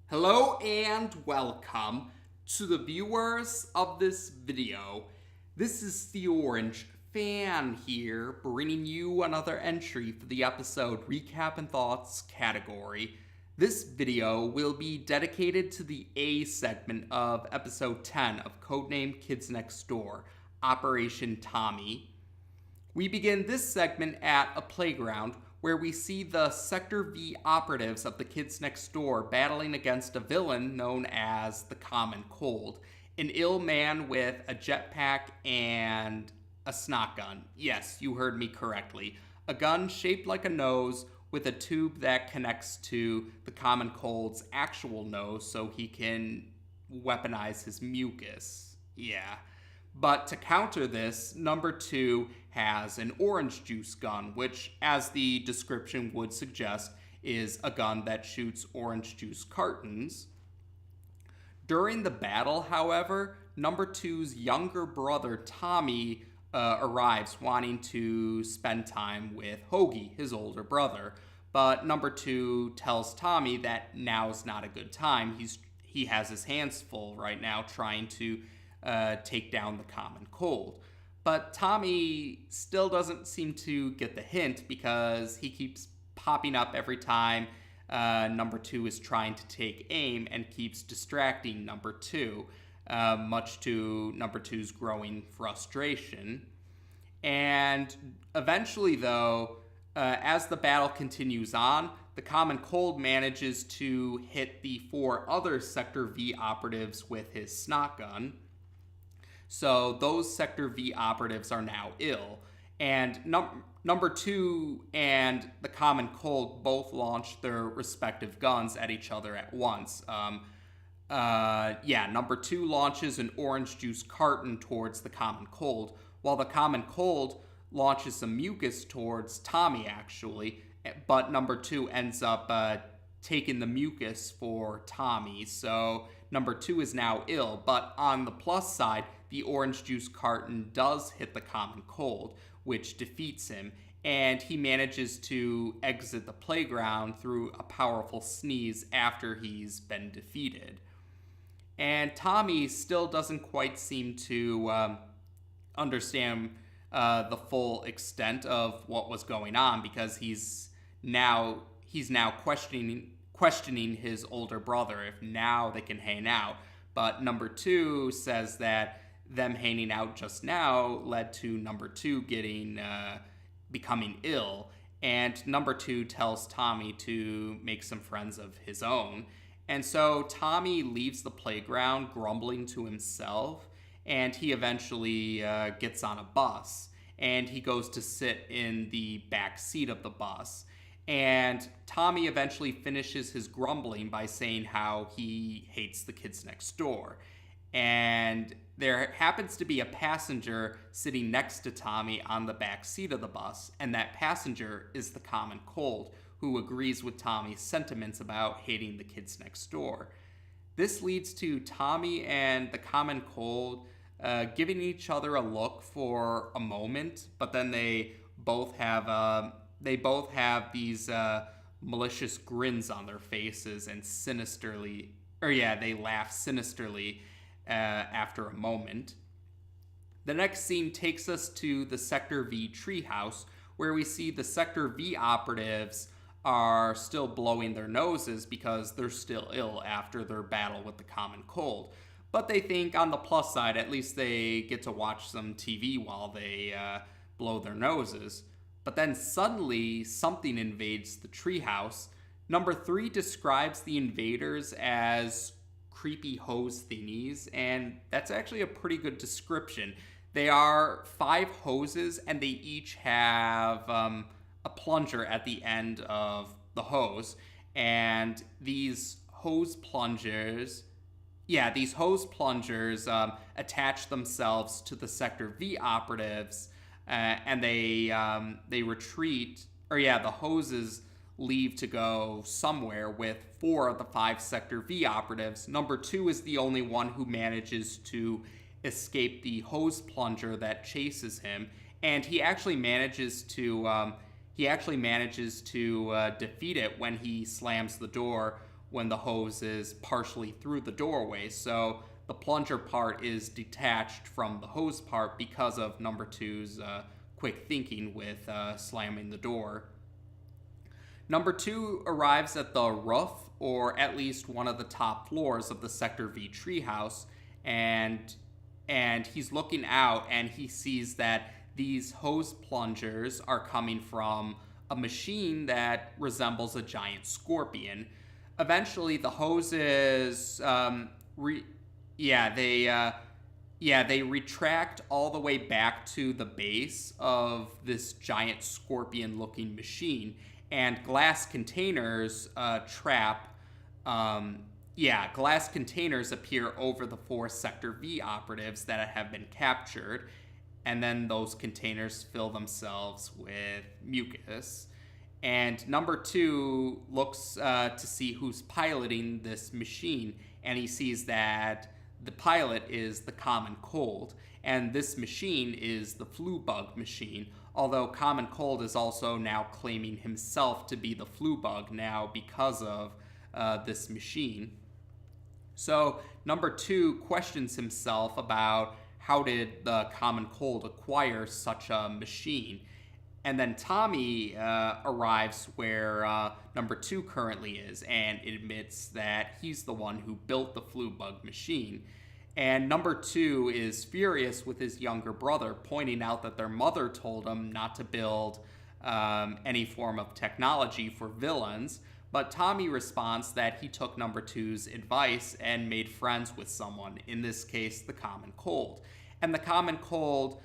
Hello and welcome to the viewers of this video. This is the Orange Fan here, bringing you another entry for the episode Recap and Thoughts category. This video will be dedicated to the A segment of episode 10 of Codename Kids Next Door, Operation Tommy. We begin this segment at a playground where we see the Sector V operatives of the Kids Next Door battling against a villain known as the Common Cold, an ill man with a jetpack and a snot gun. Yes, you heard me correctly. A gun shaped like a nose with a tube that connects to the Common Cold's actual nose so he can weaponize his mucus. Yeah. But to counter this, Numbuh Two has an orange juice gun, which, as the description would suggest, is a gun that shoots orange juice cartons. During the battle, however, Numbuh Two's younger brother, Tommy, arrives wanting to spend time with Hoagie, his older brother. But Numbuh Two tells Tommy that now's not a good time. He has his hands full right now trying to take down the Common Cold. But Tommy still doesn't seem to get the hint because he keeps popping up every time Numbuh Two is trying to take aim and keeps distracting Numbuh Two, much to Numbuh Two's growing frustration. And eventually, though, as the battle continues on, the Common Cold manages to hit the 4 other Sector V operatives with his snot gun. So those Sector V operatives are now ill. And Numbuh Two and the Common Cold both launch their respective guns at each other at once. Numbuh Two launches an orange juice carton towards the Common Cold, while the Common Cold launches some mucus towards Tommy, actually. But Numbuh Two ends up taking the mucus for Tommy. So Numbuh Two is now ill. But on the plus side, the orange juice carton does hit the Common Cold, which defeats him, and he manages to exit the playground through a powerful sneeze after he's been defeated. And Tommy still doesn't quite seem to understand the full extent of what was going on, because he's now questioning his older brother if now they can hang out. But Numbuh Two says that them hanging out just now led to Numbuh Two becoming ill, and Numbuh Two tells Tommy to make some friends of his own. And so Tommy leaves the playground grumbling to himself, and he eventually gets on a bus, and he goes to sit in the back seat of the bus. And Tommy eventually finishes his grumbling by saying how he hates the Kids Next Door. And there happens to be a passenger sitting next to Tommy on the back seat of the bus, and that passenger is the Common Cold, who agrees with Tommy's sentiments about hating the Kids Next Door. This leads to Tommy and the Common Cold giving each other a look for a moment, but then they both have these malicious grins on their faces and they laugh sinisterly after a moment. The next scene takes us to the Sector V treehouse, where we see the Sector V operatives are still blowing their noses because they're still ill after their battle with the Common Cold. But they think on the plus side, at least they get to watch some TV while they blow their noses. But then suddenly something invades the treehouse. Numbuh Three describes the invaders as creepy hose thingies, and that's actually a pretty good description. They are 5 hoses, and they each have a plunger at the end of the hose. And these hose plungers attach themselves to the Sector V operatives, and they retreat. The hoses leave to go somewhere with 4 of the 5 Sector V operatives. Numbuh Two is the only one who manages to escape the hose plunger that chases him, and he actually manages to defeat it when he slams the door when the hose is partially through the doorway. So the plunger part is detached from the hose part because of Number Two's quick thinking with slamming the door. Number Two arrives at the roof, or at least one of the top floors of the Sector V treehouse, and he's looking out and he sees that these hose plungers are coming from a machine that resembles a giant scorpion. Eventually, the hoses, they retract all the way back to the base of this giant scorpion-looking machine, and glass containers glass containers appear over the 4 Sector V operatives that have been captured, and then those containers fill themselves with mucus. And Number Two looks to see who's piloting this machine, and he sees that the pilot is the Common Cold, and this machine is the Flu Bug machine, although Common Cold is also now claiming himself to be the Flu Bug now because of this machine. So Number Two questions himself about how did the Common Cold acquire such a machine. And then Tommy arrives where Number Two currently is and admits that he's the one who built the Flu Bug machine. And Number Two is furious with his younger brother, pointing out that their mother told him not to build any form of technology for villains. But Tommy responds that he took Number Two's advice and made friends with someone, in this case, the Common Cold. And the Common Cold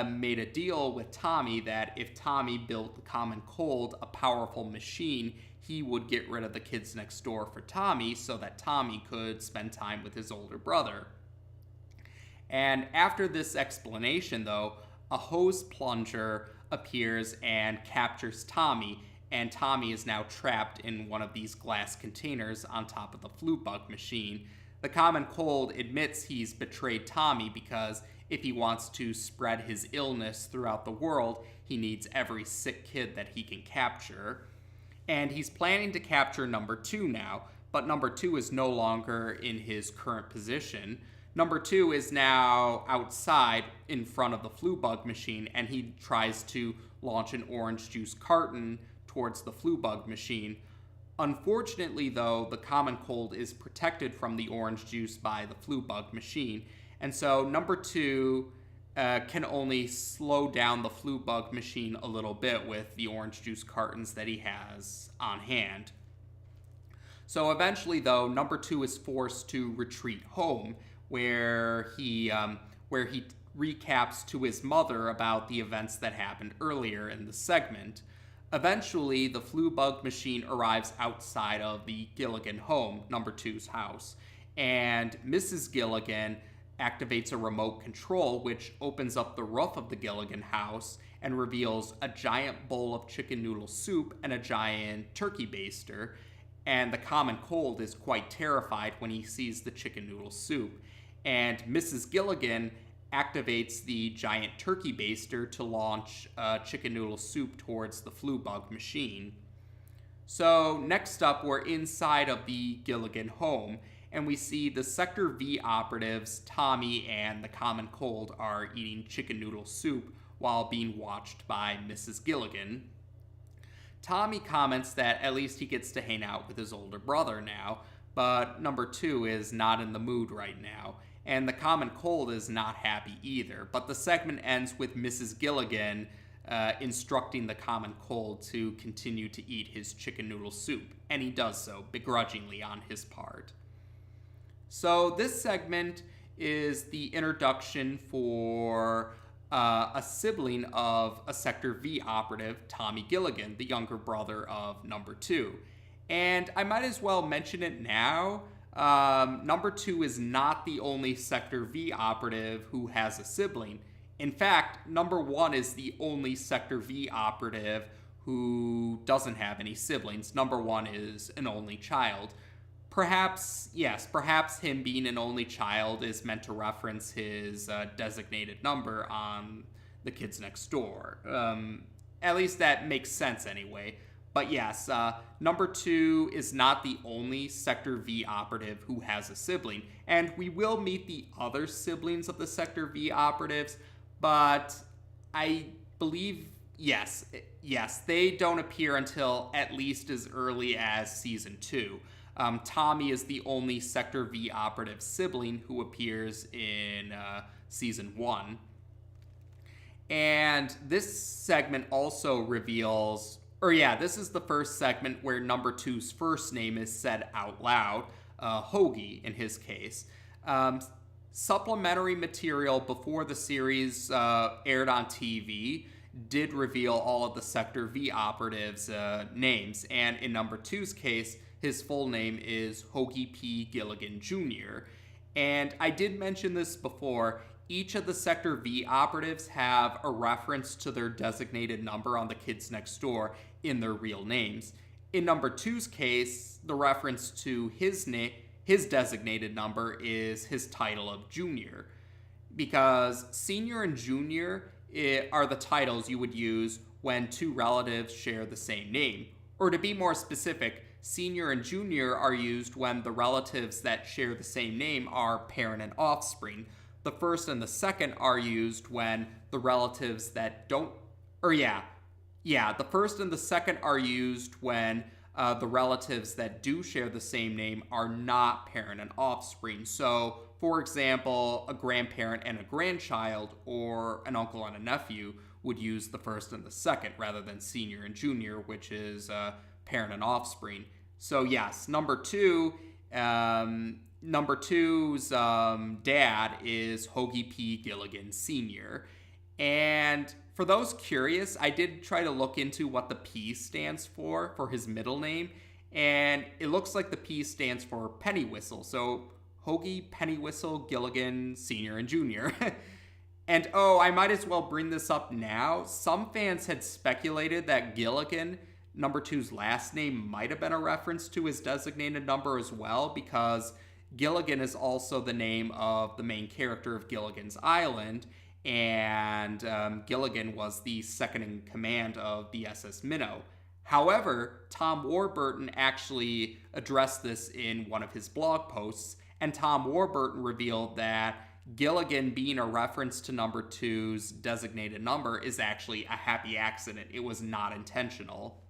made a deal with Tommy that if Tommy built the Common Cold a powerful machine, he would get rid of the kids next door for Tommy so that Tommy could spend time with his older brother. And after this explanation, though, a hose plunger appears and captures Tommy, and Tommy is now trapped in one of these glass containers on top of the Flu Bug machine. The Common Cold admits he's betrayed Tommy because if he wants to spread his illness throughout the world, he needs every sick kid that he can capture. And he's planning to capture Number Two now, but Number Two is no longer in his current position. Number Two is now outside in front of the Flu Bug machine, and he tries to launch an orange juice carton towards the Flu Bug machine. Unfortunately, though, the Common Cold is protected from the orange juice by the Flu Bug machine, and so Number Two can only slow down the Flu Bug machine a little bit with the orange juice cartons that he has on hand. So eventually, though, Number Two is forced to retreat home, where he recaps to his mother about the events that happened earlier in the segment. Eventually, the Flu Bug machine arrives outside of the Gilligan home, Number Two's house, and Mrs. Gilligan activates a remote control which opens up the roof of the Gilligan house and reveals a giant bowl of chicken noodle soup and a giant turkey baster, and the Common Cold is quite terrified when he sees the chicken noodle soup, and Mrs. Gilligan activates the giant turkey baster to launch chicken noodle soup towards the Flu Bug machine. So next up, we're inside of the Gilligan home, and we see the Sector V operatives, Tommy and the Common Cold, are eating chicken noodle soup while being watched by Mrs. Gilligan. Tommy comments that at least he gets to hang out with his older brother now, but Number Two is not in the mood right now, and the Common Cold is not happy either. But the segment ends with Mrs. Gilligan instructing the Common Cold to continue to eat his chicken noodle soup, and he does so, begrudgingly on his part. So this segment is the introduction for a sibling of a Sector V operative, Tommy Gilligan, the younger brother of Number Two. And I might as well mention it now. Number Two is not the only Sector V operative who has a sibling. In fact, Number One is the only Sector V operative who doesn't have any siblings. Number One is an only child. Perhaps him being an only child is meant to reference his designated number on the kids next door. At least that makes sense anyway. But yes, Number Two is not the only Sector V operative who has a sibling, and we will meet the other siblings of the Sector V operatives, but I believe, yes, they don't appear until at least as early as Season 2. Tommy is the only Sector V operative sibling who appears in Season 1. And this segment also reveals, this is the first segment where Number Two's first name is said out loud, Hoagie in his case. Supplementary material before the series aired on TV did reveal all of the Sector V operatives' names, and in Number Two's case, his full name is Hoagie P. Gilligan Jr. And I did mention this before, each of the Sector V operatives have a reference to their designated number on the Kids Next Door in their real names. In Number Two's case, the reference to his designated number is his title of Junior, because Senior and Junior are the titles you would use when two relatives share the same name. Or to be more specific, Senior and Junior are used when the relatives that share the same name are parent and offspring. The first and the second are used when the relatives that don't, the first and the second are used when the relatives that do share the same name are not parent and offspring. So, for example, a grandparent and a grandchild, or an uncle and a nephew, would use the first and the second rather than Senior and Junior, which is parent and offspring. So yes, Number Two, Number Two's dad is Hoagie P. Gilligan Sr. And for those curious, I did try to look into what the P stands for his middle name, and it looks like the P stands for Penny Whistle. So Hoagie Penny Whistle Gilligan Sr. and Jr. And I might as well bring this up now. Some fans had speculated that Gilligan, Number Two's last name, might have been a reference to his designated number as well, because Gilligan is also the name of the main character of Gilligan's Island, and Gilligan was the second in command of the SS Minnow. However, Tom Warburton actually addressed this in one of his blog posts, and Tom Warburton revealed that Gilligan being a reference to Number Two's designated number is actually a happy accident. It was not intentional.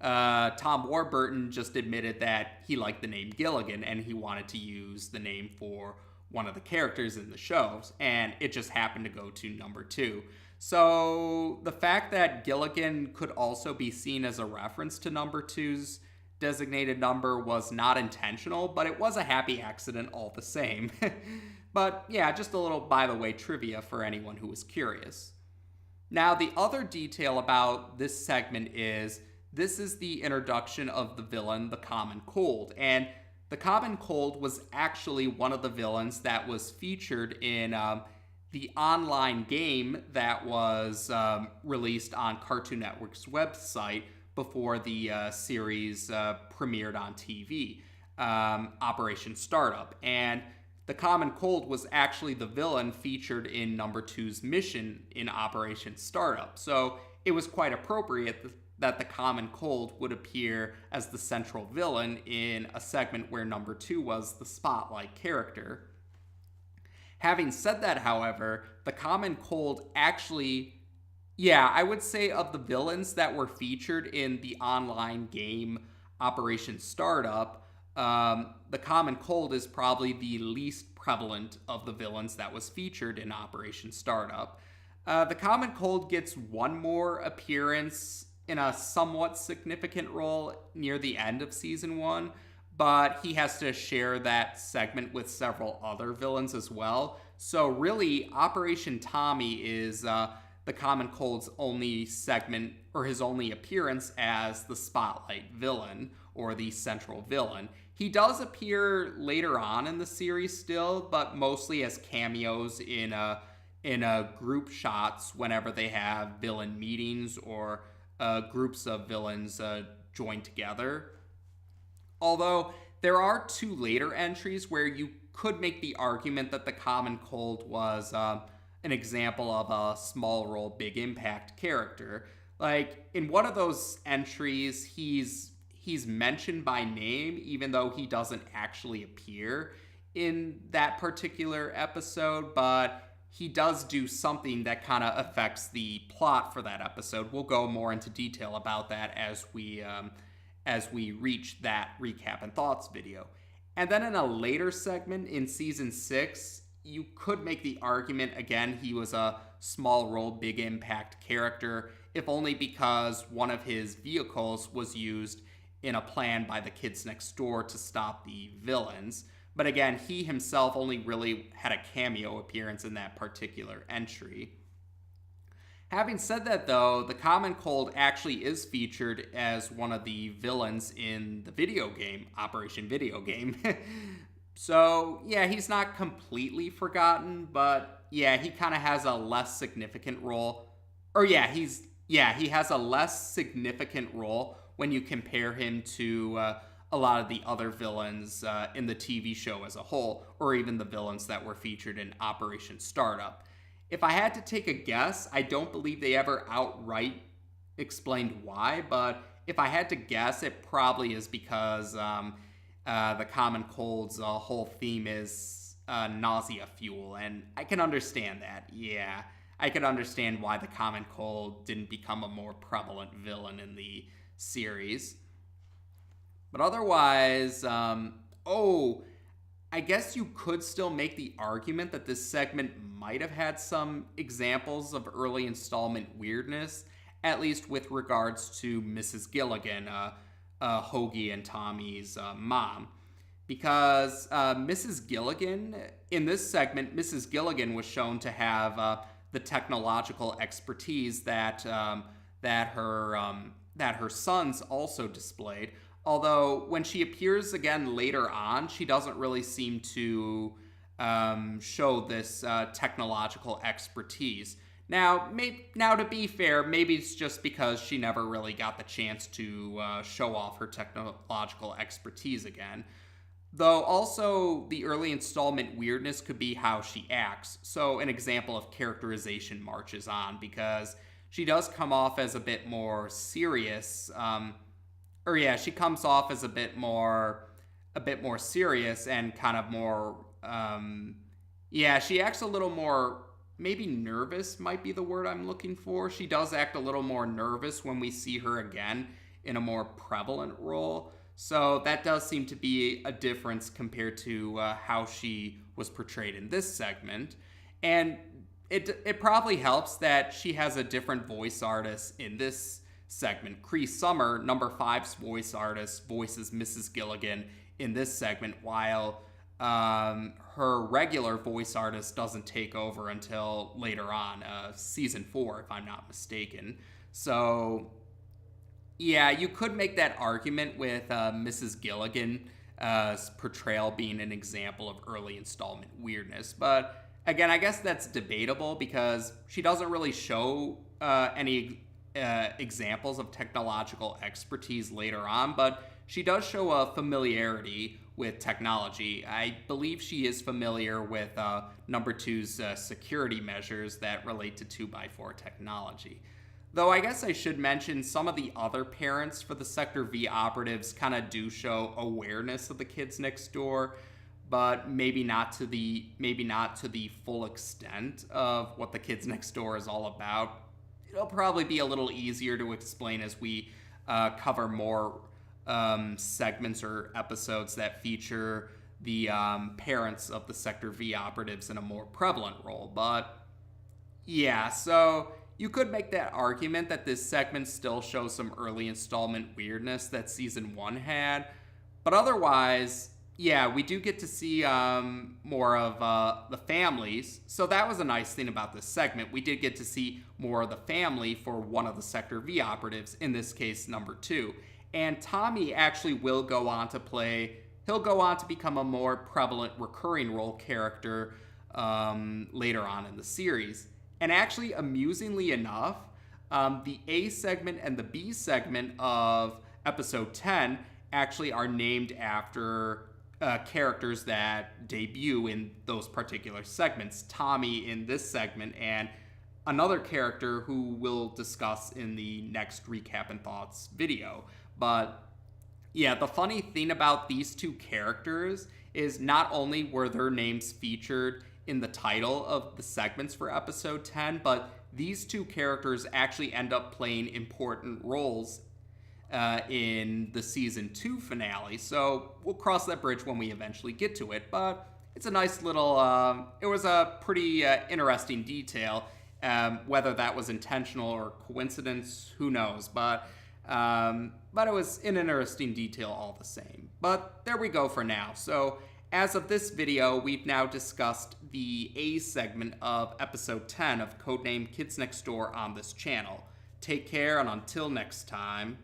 Tom Warburton just admitted that he liked the name Gilligan and he wanted to use the name for one of the characters in the shows, and it just happened to go to Number Two. So the fact that Gilligan could also be seen as a reference to Number Two's designated number was not intentional, but it was a happy accident all the same. But yeah, just a little by the way trivia for anyone who was curious. Now, the other detail about this segment is this is the introduction of the villain, the Common Cold. And the Common Cold was actually one of the villains that was featured in the online game that was released on Cartoon Network's website before the series premiered on TV, Operation Startup. And the Common Cold was actually the villain featured in Number Two's mission in Operation Startup. So it was quite appropriate that the Common Cold would appear as the central villain in a segment where Number Two was the spotlight character. Having said that, however, the Common Cold actually, I would say of the villains that were featured in the online game Operation Startup, the Common Cold is probably the least prevalent of the villains that was featured in Operation Startup. The Common Cold gets one more appearance in a somewhat significant role near the end of Season 1, but he has to share that segment with several other villains as well. So really, Operation Tommy is the Common Cold's only segment, or his only appearance as the spotlight villain, or the central villain. He does appear later on in the series still, but mostly as cameos in group shots whenever they have villain meetings or groups of villains join together. Although there are two later entries where you could make the argument that the Common Cold was an example of a small role, big impact character. Like, in one of those entries, he's mentioned by name, even though he doesn't actually appear in that particular episode, but he does do something that kind of affects the plot for that episode. We'll go more into detail about that as we reach that recap and thoughts video. And then in a later segment in season 6, you could make the argument again he was a small role, big impact character, if only because one of his vehicles was used in a plan by the kids next door to stop the villains. But again, he himself only really had a cameo appearance in that particular entry. Having said that, though, the Common Cold actually is featured as one of the villains in the video game, Operation Video Game. So, yeah, he's not completely forgotten, but yeah, he kind of has a less significant role. He has a less significant role when you compare him to a lot of the other villains in the TV show as a whole, or even the villains that were featured in Operation Startup. If I had to take a guess, I don't believe they ever outright explained why, but if I had to guess, it probably is because the Common Cold's whole theme is nausea fuel, and I can understand that. Yeah, I can understand why the Common Cold didn't become a more prevalent villain in the series. But otherwise, I guess you could still make the argument that this segment might have had some examples of early installment weirdness, at least with regards to Mrs. Gilligan, Hoagie and Tommy's mom. Because Mrs. Gilligan, in this segment, Mrs. Gilligan was shown to have the technological expertise that her sons also displayed. Although when she appears again later on, she doesn't really seem to show this technological expertise. Now, to be fair, maybe it's just because she never really got the chance to show off her technological expertise again. Though also, the early installment weirdness could be how she acts. So an example of characterization marches on, because she does come off as a bit more serious. She comes off as a bit more serious and kind of more, she acts a little more, maybe nervous might be the word I'm looking for. She does act a little more nervous when we see her again in a more prevalent role. So that does seem to be a difference compared to how she was portrayed in this segment. And it probably helps that she has a different voice artist in this segment. Cree Summer, number 5's voice artist, voices Mrs. Gilligan in this segment, while her regular voice artist doesn't take over until later on, season 4, if I'm not mistaken. So, yeah, you could make that argument with Mrs. Gilligan's portrayal being an example of early installment weirdness. But, again, I guess that's debatable because she doesn't really show any examples of technological expertise later on, but she does show a familiarity with technology. I believe she is familiar with Numbuh Two's security measures that relate to 2x4 technology. Though I guess I should mention some of the other parents for the Sector V operatives kind of do show awareness of the kids next door, but maybe not to the full extent of what the kids next door is all about. It'll probably be a little easier to explain as we cover more segments or episodes that feature the parents of the Sector V operatives in a more prevalent role. But yeah, so you could make that argument that this segment still shows some early installment weirdness that season 1 had. But otherwise, yeah, we do get to see more of the families. So that was a nice thing about this segment. We did get to see more of the family for one of the Sector V operatives, in this case, Numbuh Two. And Tommy actually will go on to become a more prevalent recurring role character later on in the series. And actually, amusingly enough, the A segment and the B segment of episode 10 actually are named after characters that debut in those particular segments. Tommy in this segment and another character who we'll discuss in the next Recap and Thoughts video. But yeah, the funny thing about these two characters is not only were their names featured in the title of the segments for episode 10, but these two characters actually end up playing important roles in the season 2 finale. So we'll cross that bridge when we eventually get to it. But it's a nice little, it was a pretty interesting detail. Whether that was intentional or coincidence, who knows. But it was an interesting detail all the same. But there we go for now. So as of this video, we've now discussed the A segment of episode 10 of Codename Kids Next Door on this channel. Take care, and until next time,